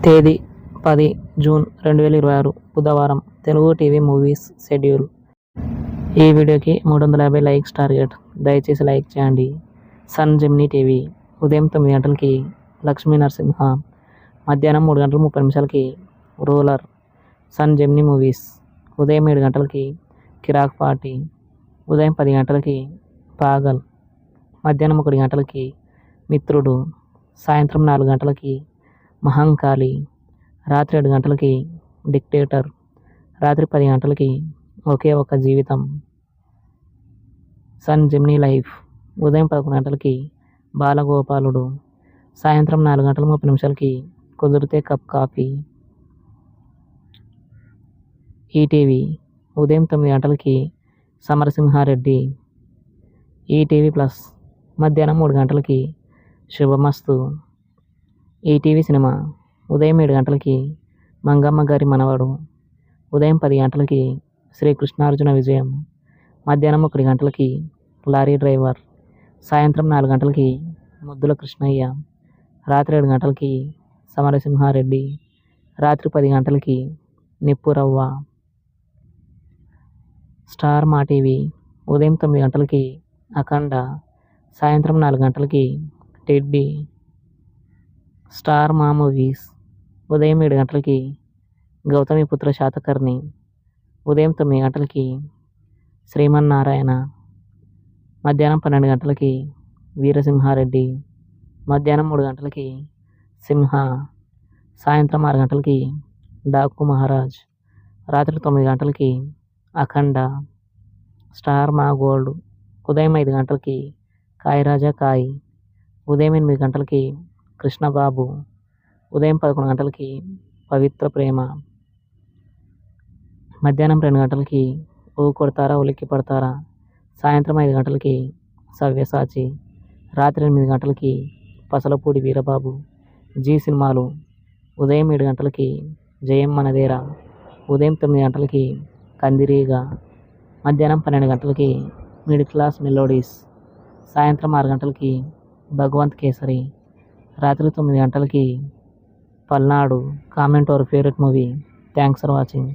తేదీ 10 జూన్ 2026 బుధవారం. Telugu TV movies schedule. ఈ వీడియోకి 350 లైక్స్ టార్గెట్. దయచేసి లైక్ చేయండి. సన్ జెమినీ టీవీ ఉదయం 9 గంటలకి లక్ష్మీ నరసింహ, మధ్యాహ్నం 3 గంటల 30 నిమిషాలకి రూలర్. సన్ జెమినీ మూవీస్ ఉదయం 7 గంటలకి కిరాక్ పార్టీ, ఉదయం 10 గంటలకి పాగల్, మధ్యాహ్నం 1 గంటలకి మిత్రుడు, సాయంత్రం 4 గంటలకి మహంకాళి, రాత్రి 7 గంటలకి డిక్టేటర్, రాత్రి 10 గంటలకి ఒకే ఒక జీవితం. సన్ జెమినీ లైఫ్ ఉదయం 11 గంటలకి బాలగోపాలుడు, సాయంత్రం 4 గంటల 30 నిమిషాలకి కుదిరితే కప్ కాఫీ. ఈటీవీ ఉదయం 9 గంటలకి సమరసింహారెడ్డి. ఈటీవీ ప్లస్ మధ్యాహ్నం 3 గంటలకి శుభమస్తు. ఈటీవీ సినిమా ఉదయం 7 గంటలకి మంగమ్మ గారి మనవడు, ఉదయం 10 గంటలకి శ్రీకృష్ణార్జున విజయం, మధ్యాహ్నం 1 గంటలకి లారీ డ్రైవర్, సాయంత్రం 4 గంటలకి ముద్దుల కృష్ణయ్య, రాత్రి 7 గంటలకి సమరసింహారెడ్డి, రాత్రి 10 గంటలకి నిప్పురవ్వ. స్టార్ మా టీవీ ఉదయం 9 గంటలకి అఖండ, సాయంత్రం 4 గంటలకి టెడ్డీ. స్టార్ మా మూవీస్ ఉదయం 7 గంటలకి గౌతమిపుత్ర శాతకర్ణి, ఉదయం 9 గంటలకి శ్రీమన్నారాయణ, మధ్యాహ్నం 12 గంటలకి వీరసింహారెడ్డి, మధ్యాహ్నం 3 గంటలకి సింహ, సాయంత్రం 6 గంటలకి డాకు మహారాజ్, రాత్రి 9 గంటలకి అఖండ. స్టార్ మా గోల్డ్ ఉదయం 5 గంటలకి కాయ్ రాజా కాయ్, ఉదయం 8 గంటలకి కృష్ణబాబు, ఉదయం 11 గంటలకి పవిత్ర ప్రేమ, మధ్యాహ్నం 2 గంటలకి ఊ కొడతారా ఉలిక్కి పడతారా, సాయంత్రం 5 గంటలకి సవ్యసాచి, రాత్రి 8 గంటలకి పసలపూడి వీరబాబు. జీ సినిమాలు ఉదయం 7 గంటలకి జయం మనదేరా, ఉదయం 9 గంటలకి కందిరీగా, మధ్యాహ్నం 12 గంటలకి మిడిల్ క్లాస్ మెలోడీస్, సాయంత్రం 6 గంటలకి భగవంత్ కేసరి, రాత్రి 9 గంటలకి Palnadu. Comment your favourite movie. Thanks for watching.